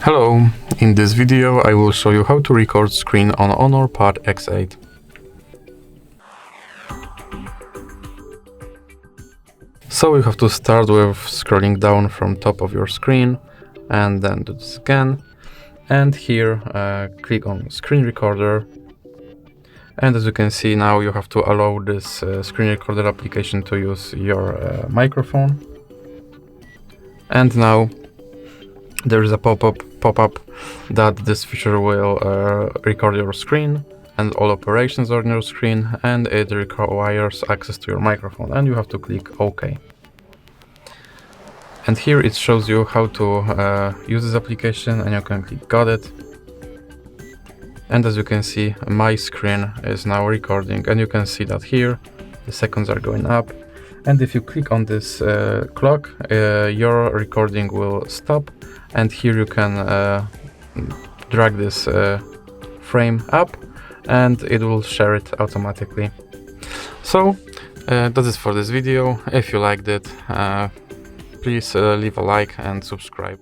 Hello, in this video I will show you how to record screen on Honor Pad X8. So you have to start with scrolling down from top of your screen and then do the scan, and here click on screen recorder, and as you can see now you have to allow this screen recorder application to use your microphone. And now there is a pop-up that this feature will record your screen and all operations on your screen, and it requires access to your microphone, and you have to click OK. And here it shows you how to use this application, and you can click got it. And as you can see, my screen is now recording, and you can see that here the seconds are going up. And if you click on this clock, your recording will stop, and here you can drag this frame up and it will share it automatically. So that is for this video. If you liked it, please leave a like and subscribe.